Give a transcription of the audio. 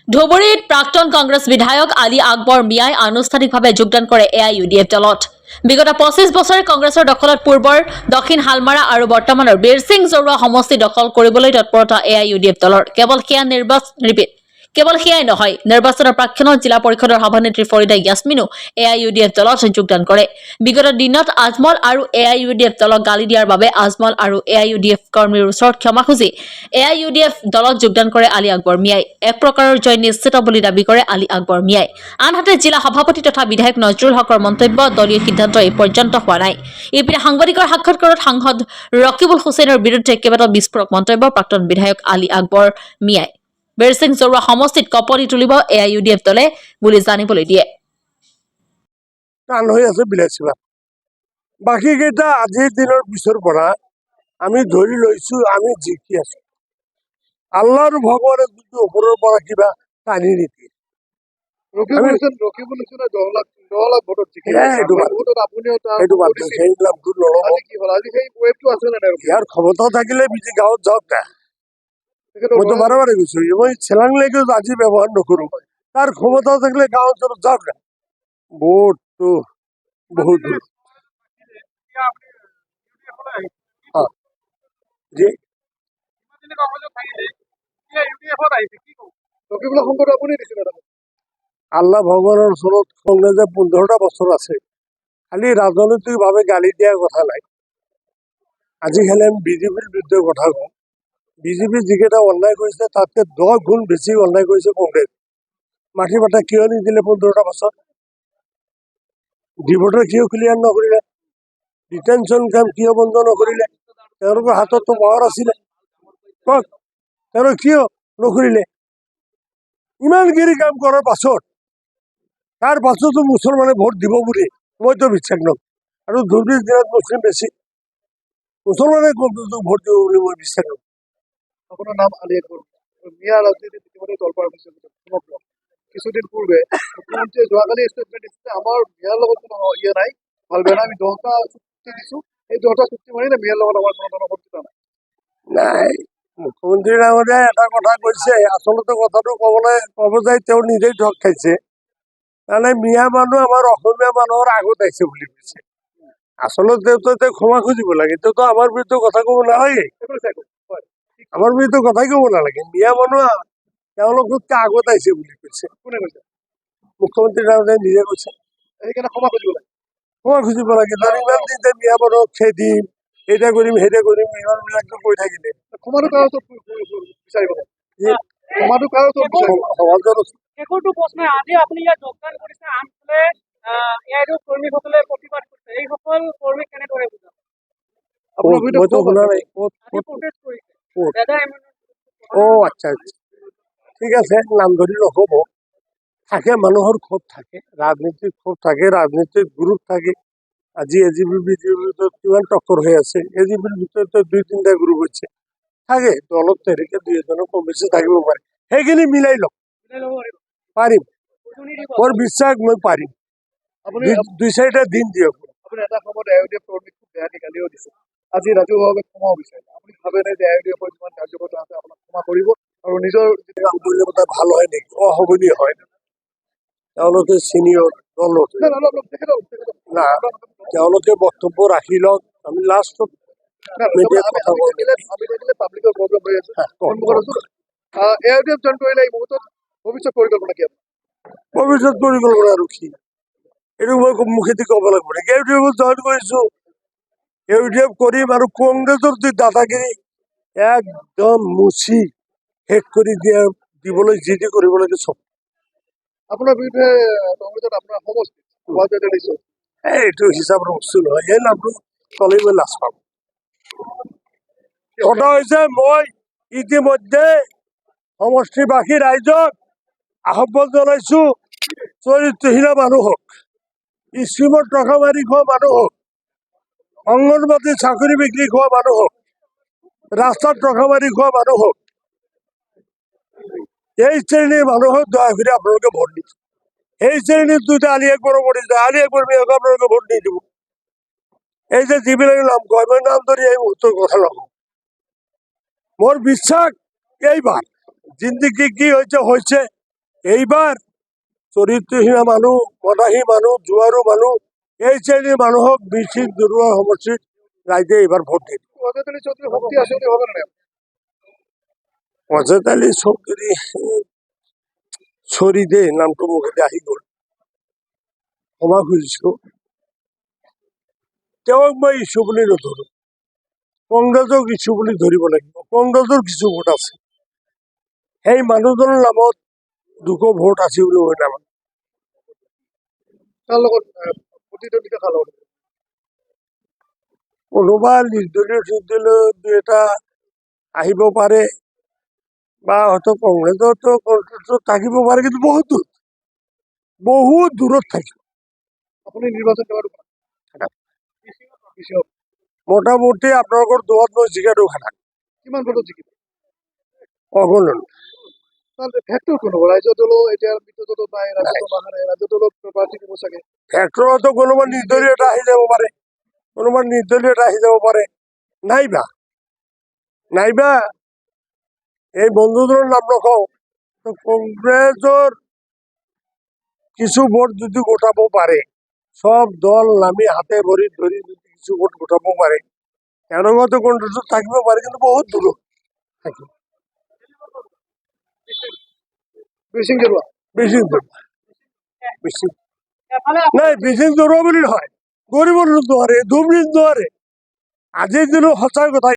ধুবুৰীত প্ৰাক্তন কংগ্ৰেছ বিধায়ক আলী আকবৰ মিয়াই আনুষ্ঠানিকভাৱে যোগদান কৰে এআইইউডিএফ দলত। বিগত 25 বছৰে কংগ্ৰেছৰ দখলত পূৰ্বৰ দক্ষিণ হালমাৰা আৰু বৰ্তমানৰ বীৰসিং জৰুৱা সমষ্টি দখল কৰিবলৈ তৎপৰতা এআইইউডিএফ দলৰ। কেৱল সেয়াই নহয়, নিৰ্বাচনৰ প্ৰাক্ষণত জিলা পৰিষদৰ সভানেত্ৰী ফৰিদা ইয়াছমিনো এআইইউডিএফ দলত যোগদান কৰে। বিগত দিনত আজমল আৰু এআইইউডিএফ দলক গালি দিয়াৰ বাবে আজমল আৰু এআইইউডিএফ কৰ্মীৰ ওচৰত ক্ষমা খুজি এআইইউডিএফ দলত যোগদান কৰে আলী আকবৰ মিয়াই। এক প্ৰকাৰৰ জয় নিশ্চিত বুলি দাবী কৰে আলী আকবৰ মিয়াই। আনহাতে জিলা সভাপতি তথা বিধায়ক নজৰুল হকৰ মন্তব্য, দলীয় সিদ্ধান্ত এই পৰ্যন্ত হোৱা নাই। ইপিনে সাংবাদিকৰ সাক্ষাৎকাৰত সাংসদ ৰকিবুল হুছেইনৰ বিৰুদ্ধে কেইবাটাও বিস্ফোৰক মন্তব্য প্ৰাক্তন বিধায়ক আলী আকবৰ মিয়াই। বীৰসিং জৰুৱা সমষ্টিত কপনি তুলিব এআইইউডিএফ দলে বুলি জানিবলৈ দিয়ে। টান হৈ আছে বিলাসীবাদ। বাকী কেইটা আজিৰ দিনৰ পিছৰ পৰা আমি ধৰি লৈছো আমি জিকি আছো। আল্লাহৰ ভগৱানে যদি ওপৰৰ পৰা কিবা টানি নিদিয়ে ইয়াৰ ক্ষমতা থাকিলে গাঁৱত যাওক না। মইতো বাৰে বাৰে কৈছো, মই চেলাংলৈকে আজি ব্যৱহাৰ নকৰো। তাৰ ক্ষমতা থাকিলে গাঁও অঞ্চলত যাওক না। ভোটটো বহুত দূৰ। আল্লাহ ভগৱানৰ ওচৰত কংগ্ৰেছে 15টা বছৰ আছে, খালি ৰাজনৈতিকভাৱে গালি দিয়াৰ কথা নাই। আজিকালি আমি বিজেপিৰ বিৰুদ্ধে কথা কওঁ। বিজেপি যিকেইটা অন্যায় কৰিছে তাতকে 10 গুণ বেছি অন্যায় কৰিছে কংগ্ৰেছ। মাটি মাতা কিয় নিদিলে 15টা বছৰ? ডিভোটাৰ কিয় ক্লিয়াৰ নকৰিলে? ডিটেনশ্যন কেম্প কিয় বন্ধ নকৰিলে? তেওঁলোকৰ হাততো পাৱাৰ আছিলে, কওক তেওঁলোকে কিয় নকৰিলে? ইমানগিৰি কাম কৰাৰ পাছত তাৰ পাছতো মুছলমানে ভোট দিব বুলি মইতো বিশ্বাস নকৰো। আৰু ধুবুৰী জিলাত মুছলিম বেছি, মুছলমানে ভোট দিব বুলি মই বিশ্বাস নকৰো। আপোনাৰ নাম আলী আকবৰ মিয়া। ৰাজনীতিত ইতিমধ্যে তলপাৰ হৈছে। কিছুদিন পূৰ্বে মুখ্যমন্ত্ৰীয়ে যোৱাকালি ষ্টেটমেণ্ট দিছে, আমাৰ মিয়াৰ লগত কোনো ইয়ে নাই, ভাল বেয়া নাই, আমি 10টা চুক্তি দিছো, এই 10টা চুক্তি মানিলে মিয়াৰ লগত আমাৰ কোনো ধৰণৰ শত্ৰুতা নাই। নাই, মুখ্যমন্ত্ৰী ডাঙৰীয়া এটা কথা কৈছে, আচলতে কথাটো ক'ব যায় তেওঁ নিজেই ঠগ খাইছে। মানে মিয়া মানুহ আমাৰ অসমীয়া মানুহৰ আগত আহিছে বুলি কৈছে। আচলতে তেওঁ ক্ষমা খুজিব লাগে। তেওঁতো আমাৰ বিৰুদ্ধে কথা ক'ব নালাগে, আমাৰ বিৰুদ্ধে কথাই ক'ব নালাগে। মিয়া মানুহ তেওঁলোকতকৈ আগত আহিছে বুলি কৈছে। কোনে কৈছে? মুখ্যমন্ত্ৰী ডাঙৰীয়াই নিজে কৈছে। সেইকাৰণে ক্ষমা খুজিব লাগে। ক্ষমা খুজিব লাগে। তাৰ ইমান দিন যে মিয়া মানুহক খেদিম, এটা কৰিম সেইটা কৰিম, ইমানবিলাকতো কৈ থাকিলে ক্ষমাটো কাৰো ওচৰত বিচাৰিব লাগে। ক্ষমাটো কাৰো ওচৰত সমাজৰ শেষৰটো প্ৰশ্ন, আজি আপুনি ইয়াত যোগদান কৰিছে, আনফালে এআইইউডিএফ কৰ্মীসকলে প্ৰতিবাদ কৰিছে, এইসকল কৰ্মীক কেনেদৰে বুজাব? মইতো শুনা নাই। আচ্ছা আচ্ছা, ঠিক আছে, নাম ধৰি নক'ব। থাকে, মানুহৰ ক্ষোভ থাকে, ৰাজনীতিক ক্ষোভ থাকে, ৰাজনীতিক গ্ৰুপ থাকে। আজি এজিপি বিজেপিৰ ভিতৰত কিমান টক্কৰ হৈ আছে। এজিপিৰ ভিতৰতো 2-3টা গ্ৰুপ হৈছে, থাকে দলত তেনেকে 2-এজনৰ কম বেছি থাকিব পাৰে। সেইখিনি মিলাই লওক, পাৰিম, মোৰ বিশ্বাস মই পাৰিম। আপুনি 2-4টা দিন দিয়ক। আপুনি এটা সময়ত এআইইউডিএফ কৰ্মীক খুব বেয়াকে গালিও দিছে, আজি ৰাজহুৱাভাৱে ক্ষমাও বিচাৰিছে। আপুনি ভাবেনে যে এআইইউডিএফৰ যিমান কাৰ্যকৰ্তা আছে আপোনাক ক্ষমা কৰিব আৰু নিজৰ কাম কৰিলে বোধহয় ভাল হয় নেকি? অহবনি হয়। তেওঁলোকে চিনিয়ৰ দলত না, তেওঁলোকে বক্তব্য ৰাখি লওক, আমি লাষ্টত পাব্লিকৰ প্ৰব্লেম হৈ আছে। এআইইউডিএফ জইন কৰিলে এই মুহূৰ্তত ভৱিষ্যত পৰিকল্পনা কি? ভৱিষ্যত পৰিকল্পনা আৰু কি, এইটো মই মুখেদি ক'ব লাগিব নেকি? এআইইউডিএফত জইন কৰিছো, এআইইউডিএফ কৰিম আৰু কংগ্ৰেছৰ যি দাদাগিৰি একদম মুচি শেষ কৰি দিবলৈ যি কৰিব লাগে চব। আপোনাৰ বিৰুদ্ধে কংগ্ৰেছত আপোনাৰ সমষ্টি এইটো হিচাপৰ বস্তু নহয়। এই নামটো ক'লেই মই লাজ পাম। কথা হৈছে, মই ইতিমধ্যে সমষ্টিবাসী ৰাইজক আহ্বান জনাইছো, চৰিত্ৰহীন মানুহক, স্কিমত টকা মাৰি খোৱা মানুহক, অংগনবাদী চাকৰি বিক্ৰী খোৱা মানুহক, ৰাস্তাত টকা মাৰি খোৱা মানুহক, এই শ্ৰেণীৰ মানুহক দয়া কৰি আপোনালোকে ভোট দিব। এই শ্ৰেণীত যদি আলী আকবৰ ভোট দিছে, আলী আকবৰ মিয়াক আপোনালোকে ভোট নিদিব। এই যে যিবিলাকে নাম কয়, মই নাম ধৰি এই মুহূৰ্তৰ কথা নকওঁ। মোৰ বিশ্বাস এইবাৰ জিন্দিগি কি হয়েছে হয়েছে এইবাৰ চৰিত্ৰহীন মানুহ মদাহী মানুহ জুৱাৰো মানুহ এই শ্ৰেণীৰ মানুহক বিচিক দূৰুৱা সমষ্টিত ৰাইজে এইবাৰ ভোট দিয়ে অজয় আলী চৌধুৰী শক্তি আসলে হবে না অজয় আলী চৌধুৰী চৰি দে নামটো মুখেদি আহি গ'ল ক্ষমা খুজিছো তেওঁক মই ইছ্যু বুলি নধৰো কংগ্ৰেছক ইছ্যু বুলি ধৰিব লাগিব কংগ্ৰেছৰ কিছু ভোট আছে সেই মানুহজনৰ নামত 200 ভোট আছে বুলি মই নামানো তাৰ লগত প্ৰতিদ্বন্দ্বিতা কাৰ লগত কোনোবা নিৰ্দলীয় দুই এটা আহিব পাৰে বা হয়তো কংগ্ৰেছতো কংগ্ৰেছত থাকিব পাৰে কিন্তু বহুত দূৰত থাকিব আপনি নিৰ্বাচন কৰাৰ বিষয় মোটামুটি আপোনালোকৰ দোৱাত মই জিকাটো খানা কিমান ভোটত জিকিব অগণন তাহলে ফ্যাক্টর কোন রাজ্য দলও এটা মিত্র দল নাই রাজ্য দল নাই রাজ্য দল প্রার্থী দিব চাগে ফেক্টৰতো কোনোবা নিৰ্দলীয় এটা আহি যাব পাৰে কোনোবা নিৰ্দলীয় এটা আহি যাব পাৰে নাইবা এই বন্ধুজনৰ নাম নকওঁ তো কংগ্ৰেছৰ কিছু ভোট যদি গোটাব পাৰে সব দল নামি হাতে ভৰি ধৰি যদি কিছু ভোট গোটাব পাৰে তেওঁলোকেতো কংগ্ৰেছত থাকিব পাৰে কিন্তু বহুত দূৰত থাকিব বীৰসিং জেৰুয়া বেছি দূৰ বেছি এফালে নাই বেছি দূৰ বুলি নহয় গৰিবৰ নোৱাৰে ধুবুৰীত নোৱাৰে আজিৰ দিনো সঁচাই কথা